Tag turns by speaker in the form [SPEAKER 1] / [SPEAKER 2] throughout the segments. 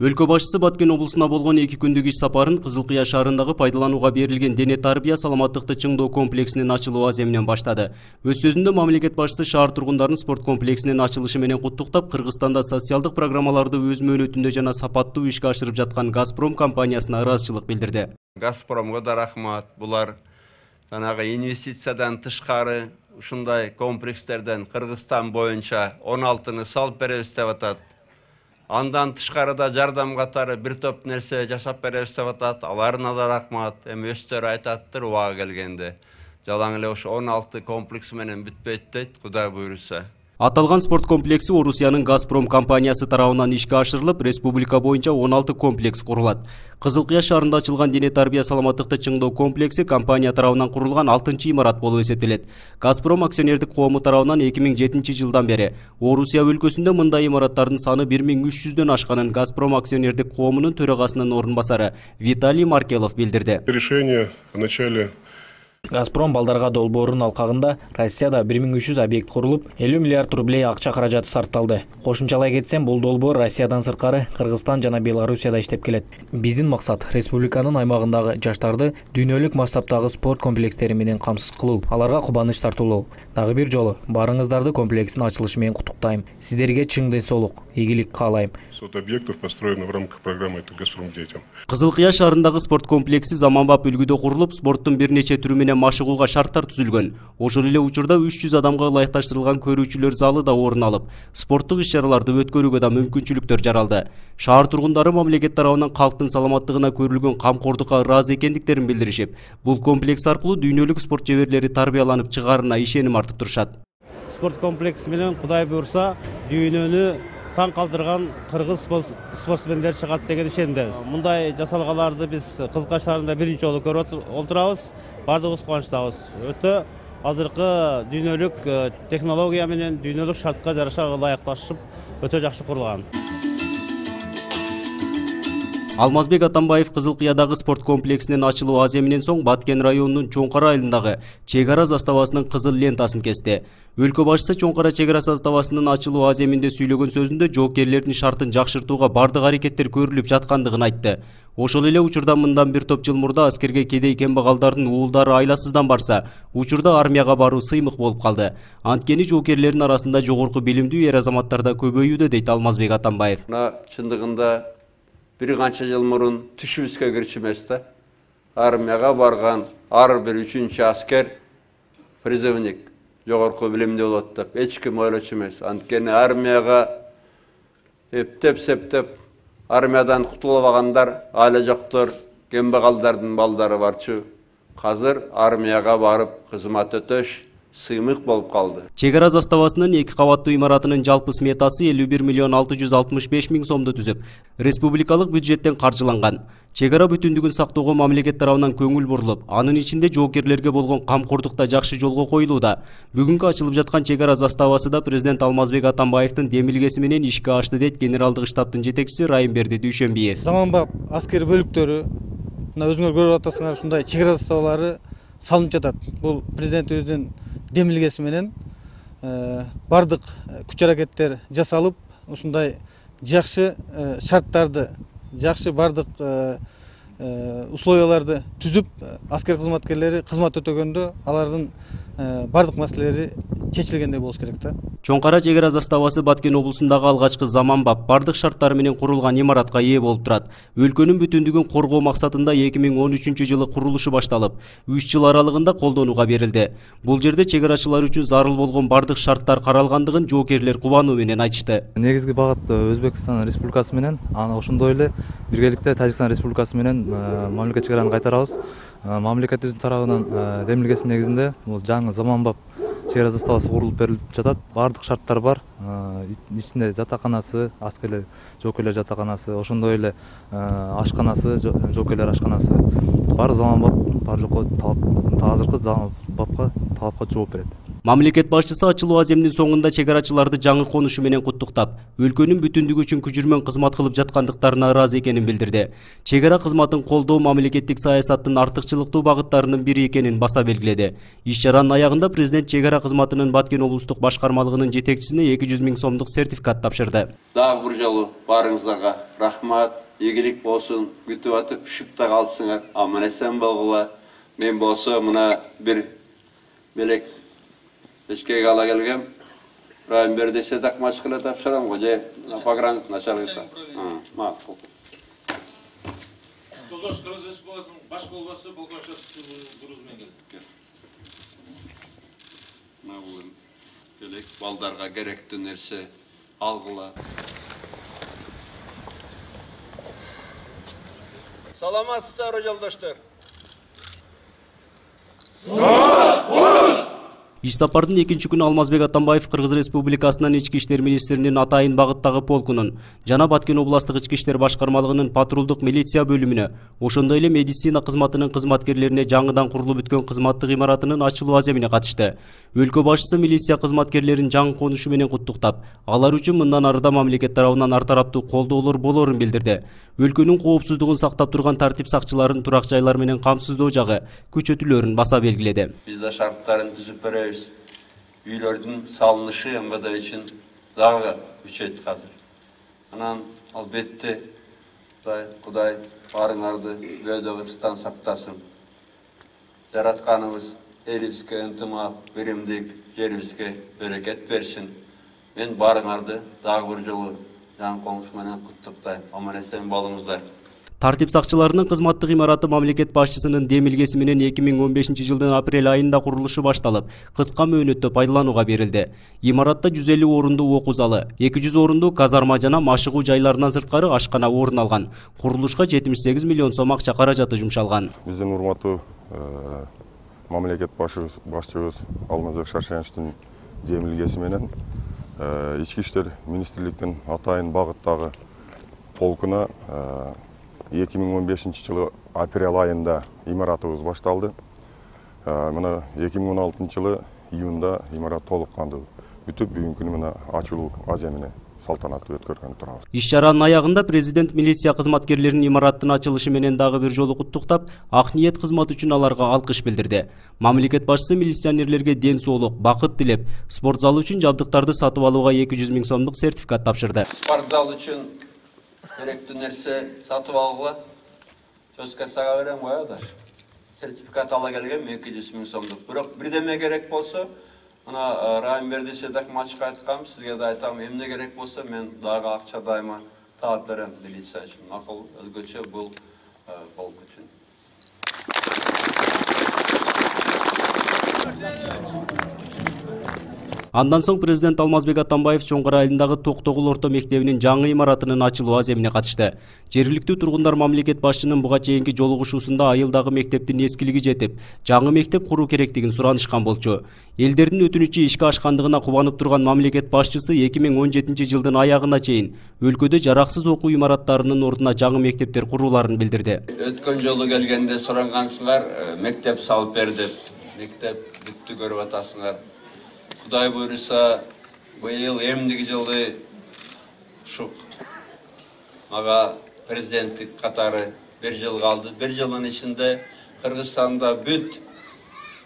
[SPEAKER 1] Өлкө башчысы Баткен облусуна болгон 2 күндүк иш сапарын Кызылкыя шаарындагы пайдаланууга берилген дене тарбия саламаттыкты чыңдоо комплексинин ачылуу аземинен баштады. Өз сөзүндө мамлекет башчысы шаар тургундарын спорт комплексинин ачылышы менен куттуктап, Кыргызстанда социалдык программаларды өз мөөнөтүндө жана сапаттуу ишке ашырып жаткан Газпром компаниясына ыраазычылык билдирди.
[SPEAKER 2] Газпромго да рахмат. Булар жанагы инвестициядан тышкары ушундай комплекстерден Кыргызстан боюнча 16-ны салып беребиз деп атат. Андан тышкарыда жардам катары бир топ нерсе жасап беребиз деп атат. Аларына да рахмат. Эми өздөрү айтаттыр убагы келгенде. Жалаң эле ошо 16 комплекс менен бүтпөйт дейт, Кудай буйруса.
[SPEAKER 1] Аталган спорт комплекси Орусиянын Газпром компаниясы тарабынан ишке ашырылып, республика боюнча 16 комплекс курулат. Кызылкыя шаарында ачылган дене тарбия саламаттыкты чыңдоо комплекси компания тарабынан курулган 6-чы имарат болуп эсептелет. Газпром акционердик коому тарабынан 2007-жылдан бери Орусия өлкөсүндө мындай имараттардын саны 1300дөн ашканын Газпром акционердик коомунун төрагасынын орун басары Виталий Маркелов билдирди.
[SPEAKER 3] Решение в начале
[SPEAKER 4] Газпром балдарга долбоорунун алкагында Россияда 1300 объект курулуп, 50 миллиард рублей акча каражаты сарпталды. Кошумчалай кетсем, бул долбоор Россиядан сырткары Кыргызстан жана Белоруссияда иштеп келет. Биздин максат республиканын аймагындагы жаштарды дүйнөлүк масштабтагы спорт комплекстери менен камсыз кылуу, аларга кубаныч тартуулоо. Дагы бир жолу баарыңыздарды комплекстин ачылышы менен куттуктайм. Сиздерге чың денсоолук, ийгилик каалайм.
[SPEAKER 3] Сот объектов построено в рамках программы «Это Газпром детям».
[SPEAKER 1] Кызылкыя шаарындагы спорт комплекси заманбап үлгүдө курулуп, спорттун бир нече түрү менен машыгууга шарттар түзүлгөн. Ошол эле учурда 300 адамга ылайыкташтырылган көрүүчүлөр залы да орун алып, спорттук иш-чараларды өткөрүүгө да мүмкүнчүлүктөр жаралды. Шаар тургундары мамлекет тарабынан калктын саламаттыгына көрүлгөн камкордукка ыраазы экендиктерин билдиришип, бул комплекс аркылуу дүйнөлүк спорт шеберлери тарбияланып чыгаарына ишеним артып турушат.
[SPEAKER 5] Спорт комплекси менен Кудай буйрса, дүйнөнү таң калтырган кыргыз спортсмендер чыгат деген ишенимдебиз. Мындай жасалгаларды биз Кызылкыя шаарында биринчи жолу көрүп отурабыз. Бардыгыбыз кубанычтабыз. Өтө азыркы дүйнөлүк технология менен дүйнөлүк шартка жараша ылайыкташып, өтө жакшы курулган.
[SPEAKER 1] Алмазбек Атамбаев Кызылкыядагы спорт комплексинин ачылуу аземинен соң Баткен районунун Чоңкара айылындагы чек ара заставасынын кызыл лентасын кести. Өлкө башчысы Чоңкара чек ара заставасынын ачылуу аземинде сүйлөгөн сөзүндө жоокерлердин шартын жакшыртууга бардык аракеттер көрүлүп жаткандыгын айтты. Ошол эле учурда мындан бир топ жыл мурда аскерге кедей кембагалдардын уулдары айласыздан барса, учурда армияга баруу сыймык болуп калды. Анткени жоокерлердин арасында жогорку билимдүү эр азаматтар да көбөйүүдө дейт Алмазбек Атамбаев.
[SPEAKER 2] Чындыгында bir kança yıl murun tüşübüzge girişimiz de armiyaga bargan ар bir 3-cü asker prizivnik jogorku bilimde bolot dep hiç kim oyloçu emес. Antkeni armiyaga eптеп септеп armiyadan kutulabagandar aile joktor kembagaldардын baldары barçı. Hazır armiyaga barıp hizmet ötöş сыймык болуп калды.
[SPEAKER 1] Чек ара заставасынын 2 кабаттуу имаратынын жалпы сметасы 51 миллион 665 миң сомду түзүп, республикалык бюджеттен каржыланган. Чек ара бүтүндүгүн сактоого мамлекет тарабынан көңүл бурулуп, анын ичинде жоокерлерге болгон камкордук да жакшы жолго коюлууда. Бүгүнкү ачылып жаткан чек ара заставасы да президент Алмазбек Атамбаевдин демилгеси менен ишке ашты дейт генералдык штабтын жетекчиси Райымберди Дүйшөнбиев.
[SPEAKER 6] Заманбап аскер бөлүктөрү, мына өзүңөр көрүп атасыңар, ушундай чек ара заставалары салынып жатат. Бул президентибиздин демилгеси менен бардык күч аракеттер жасалып, ушундай жакшы шарттарды, жакшы бардык условияларды түзүп, аскер кызматкерлери кызмат өтөгөндө алардын бардык маселелери чечилгендей болуш керек да.
[SPEAKER 1] Чоңкара чек ара заставасы Баткен облусундагы алгачкы заманбап бардык шарттары менен курулган имаратка ээ болуп турат. Өлкөнүн бүтүндүгүн коргоо максатында 2013-жылы курулушу башталып, 3 жыл аралыгында колдонууга берилди. Бул жерде чек арачылар үчүн зарыл болгон бардык шарттар каралгандыгын жоокерлер кубануу менен айтышты.
[SPEAKER 7] Негизги багыт Өзбекстан Республикасы менен, аны ошондой эле биргеликте Тажикстан Республикасы менен мамлекет чек араны кайтарабыз. Мамлекетибиздин тарабынан демилгеси негизинде бул жаңы заманбап чек ара заставасы курулуп берилип жатат. Бардык шарттар бар. Ичинде жатаканасы, аскерлер, жоокерлер жатаканасы, ошондой эле ашканасы, жоокерлер ашканасы. Баары заманбап, баары жокко талап, азыркы заманбапка талапка жооп берет.
[SPEAKER 1] Мамлекет башчысы ачылуу аземинин соңунда чегарачыларды жаңы конушу менен куттуктап, өлкөнүн бүтүндүгү үчүн күжүрмөн кызмат кылып жаткандыктарына ыраазы экенин билдирди. Чегара кызматын колдоо мамлекеттик саясаттын артыкчылыктуу багыттарынын бири экенин баса белгиледи. Иш-чаранын аягында президент чегара кызматынын Баткен облустук башкармалыгынын жетекчисине 200 000 сомдук сертификат тапшырды.
[SPEAKER 2] Дагы бир жолу барыңыздарга рахмат, ийгилик болсун, күтүп атып, шыпта калыпсыңар, аман эсен болгула. Мен болсо мына бир белек эшкеге ала келгем. Райым бер десе так машкыла тапшырам го, же пограничный начальница. Макул.
[SPEAKER 8] Жолдош Кыргыз Республикасынын баш колбасы Балкашасы грузмен келди.
[SPEAKER 2] Мына бул белек балдарга керектүү нерсе алгыла. Саламатсыздар, жолдоштор.
[SPEAKER 1] Иш сапардын экинчи күнү Алмазбек Атамбаев Кыргыз Республикасынын Ички иштер министринин атайын багыттагы полкунун жана Баткен областык ички иштер башкармалыгынын патрулдук милиция бөлүмүнө, ошондой эле медицина кызматынын кызматкерлерине жаңыдан курулуп бүткөн кызматтык имаратынын ачылуу аземине катышты. Өлкө башчысы милиция кызматкерлерин жаңы конушу менен куттуктап, алар үчүн мындан арыда мамлекет тарабынан ар тараптуу колдоолор болорун билдирди. Өлкөнүн коопсуздугун сактап турган тартип сакчыларын турак жайлар менен камсыздоо жагы күчөтүлөрүн баса белгиледи.
[SPEAKER 2] Биз да шарттарын түзүп беребиз. Үйлөрдүн салынышы МВД үчүн дагы күчөйт азыр. Анан албетте Кудай барыңарды бөөдөгүстан сактасын. Жаратканыбыз элибизге ынтымак, биримдик, жерибизге берекет берсин. Мен барыңарды дагы бир жолу жаңы конуш менен куттуктайм. Аман эсен болуңуздар.
[SPEAKER 1] Тартип сакчыларынын кызматтык имараты мамлекет башчысынын демилгеси менен 2015 жылдын апрель айында курулушу башталып, кыска мөөнөттө пайдаланууга берилди. Имаратта 150 орундуу окуу залы, 200 орундуу казарма жана машыгуу жайларынан сырткары ашкана орун алган. Курулушка 78 миллион сом акча каражаты жумшалган.
[SPEAKER 9] Биздин урматтуу мамлекет башчыбыз Алмазбек Шаршеновичтин демилгеси менен Ички иштер министрликтин атайын багыттагы полкуна 2015 жылы апрель айында имаратыбыз башталды. Мына 2016 жылы июнда имарат толук кандуу бүтүп, бүгүнкү күнү мына ачылуу аземине салтанаттуу өткөргөнү турабыз.
[SPEAKER 1] Иш-чаранын аягында президент милиция кызматкерлеринин имараттын ачылышы менен дагы бир жолу куттуктап, ак ниет кызмат үчүн аларга алкыш билдирди. Мамлекет башчысы милиционерлерге ден соолук, бакыт тилеп, спорт залы үчүн жабдыктарды сатып алууга 200 000 сомдук сертификат тапшырды.
[SPEAKER 2] Спорт зал үчүн керектүү нерсе сатып алгыла. Сөзгө сага берем коёда. Сертификат ала келгем 200 000 сомдук. Бирок бирдеме керек болсо, мына Райым бердисе так мачка айткам, сизге да айтам, эмне керек болсо мен дагы акча дайыма таап берем милиция үчүн. Макул, өзгөчө бул полк үчүн.
[SPEAKER 1] Андан соң президент Алмазбек Атамбаев Чоңкара айылындагы Токтогул орто мектебинин жаңы имаратынын ачылуу аземине катышты. Жергиликтүү тургундар мамлекет башчынын буга чейинки жолугушуусунда айылдагы мектептин эскилиги жетип, жаңы мектеп куруу керектигин суранышкан болчу. Элдердин өтүнүчү ишке ашкандыгына кубанып турган мамлекет башчысы 2017 жылдын аягына чейин өлкөдө жараксыз окуу имараттарынын ордуна жаңы мектептер куруларын билдирди.
[SPEAKER 2] Өткөн жолу келгенде сурангансыңар, мектеп салып бер деп. Мектеп бүттү көрүп атасыңар. Кудай буйруса, быйыл эмдиги жылы ушук мага президенттик катары 1 жыл калды. 1 жылдын ичинде Кыргызстанда бүт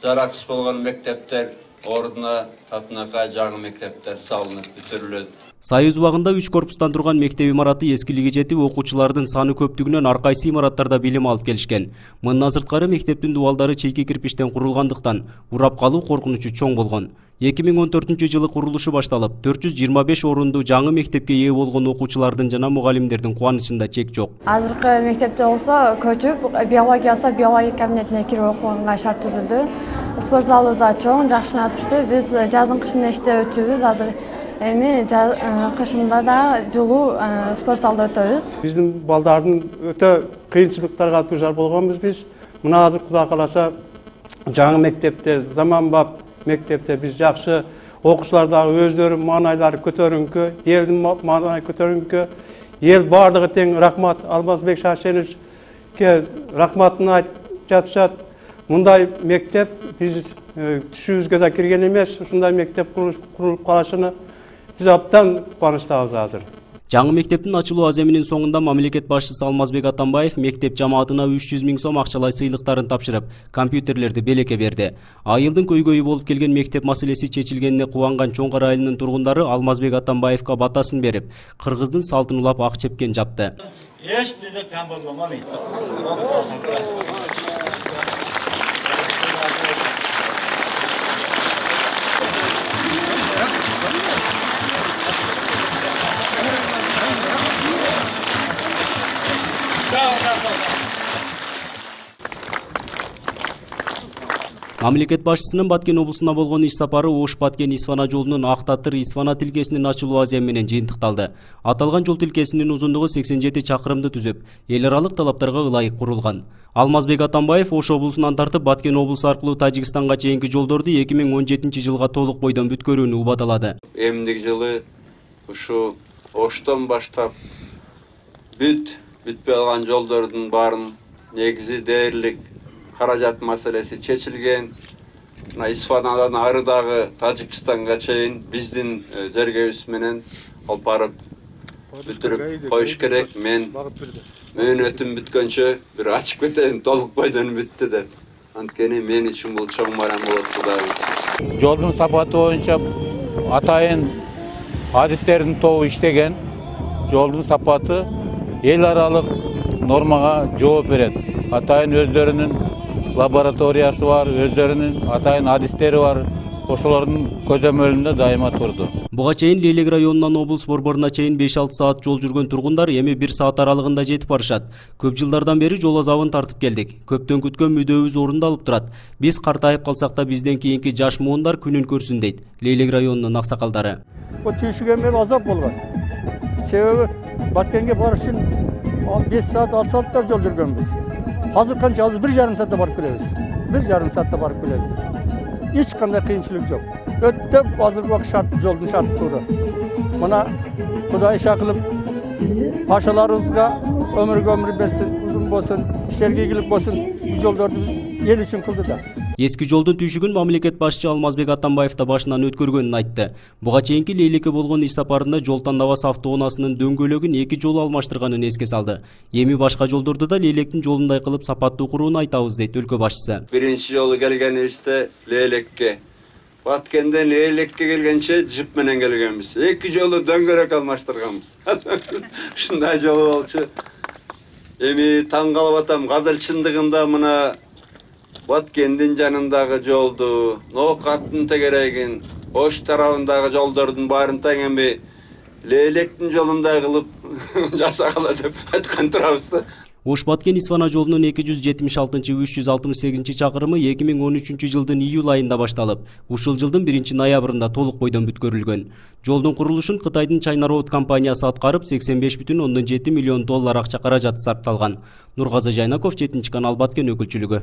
[SPEAKER 2] жараксыз болгон мектептер ордуна татынакай жаңы мектептер салынып бүтүрүлөт.
[SPEAKER 1] Союз убагында 3 корпустан турган мектеп имараты эскилиги жетип, окуучулардын саны көптүгүнөн ар кайсы имараттарда билим алып келишкен. Мындан сырткары мектептин дубалдары чийки кирпичтен курулгандыктан урап калуу коркунучу чоң болгон. 2014 жылы курулушу башталып, 425 орундуу жаңы мектепке ээ болгон окуучулардын жана мугалимдердин кубанычында чек жок.
[SPEAKER 10] Азыркы мектепте болсо көчүп, биология кабинетине кирип окуганга шарт түзүлдү. Спорт залыбыз да чоң, жакшына тушту. Биз жазын кышын иштеп өтүбүз. Азыр эми кышында да жылуу спорт залда өтөбүз.
[SPEAKER 11] Биздин балдардын өтө кыйынчылыктарга дуушар болгонбуз биз. Мына азыр Кудай кааласа жаңы мектепте, заманбап мектепте биз жакшы окуучулар дагы өздөрүнүн маанайлары көтөрүңкү, элдин маанайы көтөрүңкү. Эл бардыгы тең рахмат Алмазбек Шаршеновичке рахматын айтып жатышат. Мындай мектеп биз түшүбүзгө да кирген эмес. Ушундай мектеп курулуп калышына биз абдан кубанычтабыз азыр.
[SPEAKER 1] Жаңы мектептин ачылуу аземинин соңунда мамлекет башчысы Алмазбек Атамбаев мектеп жамаатына 300 000 сом акчалай сыйлыктарын тапшырып, компьютерлерди белекке берди. Айылдын көйгөйү болуп келген мектеп маселеси чечилгенине кубанган Чоңкара айылынын тургундары Алмазбек Атамбаевка батасын берип, кыргыздын салтын улап ак чепкен жапты. Мамлекет башчысынын Баткен облусуна болгон иш сапары Ош-Баткен-Исфана жолунун Актатыр-Исфана тилкесинин ачылуу аземи менен жыйынтыкталды. Аталган жол тилкесинин узундугу 87 чакырымды түзүп, эл аралык талаптарга ылайык курулган. Алмазбек Атамбаев Ош облусунан тартып Баткен облусу аркылуу Тажикстанга чейинки жолдорду 2017 жылга толук бойдон бүткөрүүнү убадалады.
[SPEAKER 2] Эмдик жылы ушу Оштон баштап бүтпөй алган жолдордун баарын негизи дээрлик каражат маселеси чечилген. Исфанадан арыдагы Тажикстанга чейин биздин жергебиз менен алып барып бүтүрүп коюш керек. Мен мөөнөтүм бүткөнчө бир ачып кетейин, толук бойдон бүттү деп. Анткени мен үчүн бул чоң барам болот Кудайыбыз.
[SPEAKER 12] Жолдун сапаты боюнча атайын адистердин тобу иштеген. Жолдун сапаты эл аралык нормага жооп берет. Атайын өздөрүнүн лабораториясы бар, өздөрүнүн атайын адистери бар. Ошолордун көзөмөлүндө дайыма турду.
[SPEAKER 1] Буга чейин Лейлек районунан облус борборуна чейин 5-6 саат жол жүргөн тургундар эми 1 саат аралыгында жетип барышат. Көп жылдардан бери жол азабын тартып келдик. Көптөн күткөн мүдөөбүз орундалып турат. Биз картайып калсак да бизден кийинки жаш муундар күнүн көрсүн дейт Лейлек районунун аксакалдары.
[SPEAKER 13] Бул түйшүгөндөр азап болгон. Себеби Баткенге барыш үчүн 5 саат 6 сааттар жол жүргөнбүз. Азыр канча? Азыр 1,5 саатта барып келебиз. 1,5 саатта барып келебиз. Hiç kандай kıyınçılık yok. Ötte hazır vakit жолдун şartı turu. Buna Kuday işe kılıp paşalarımızga ömür versin, uzun bolsun, işlerge ilgilik bolsun, bu жолдорду ел üçün kıldı da.
[SPEAKER 1] Eski жолдун түйшүгүн мамлекет башчы Алмазбек Атамбаев да башынан өткөргөнүн айтты. Буга чейинки Лейлекке болгон иш сапарында жол тандабас автоунаасынын дөңгөлөгүн 2 жолу алмаштырганын эске салды. Эми башка жолдорду да Лейлектин жолундай кылып сапаттуу курууну айтабыз дейт өлкө башчысы.
[SPEAKER 2] Биринчи жолу келгенибизде Лейлекке, Баткенден Лейлекке келгенче жип менен келгенбиз. 2 жолу дөңгөлөк алмаштырганбыз. Ушундай жолу болчу. Эми таң калып атам, азыр чындыгында мына Баткендин жанындагы жолду, Ноокаттын тегерегин, Ош тарабындагы жолдордун баарын тең эми Лейлектин жолундай кылып жасагыла деп айткан турабыз да.
[SPEAKER 1] Ош-Баткен-Исфана жолунун 276-368 чакырымы 2013 жылдын июль айында башталып, ушул жылдын 1-ноябрында толук бойдон бүткөрүлгөн. Жолдун курулушун Кытайдын China Road компаниясы аткарып, $85,7 миллион акча каражаты сарпталган. Нургазы Жайнаков, 7 канал, Баткен өкүлчүлүгү.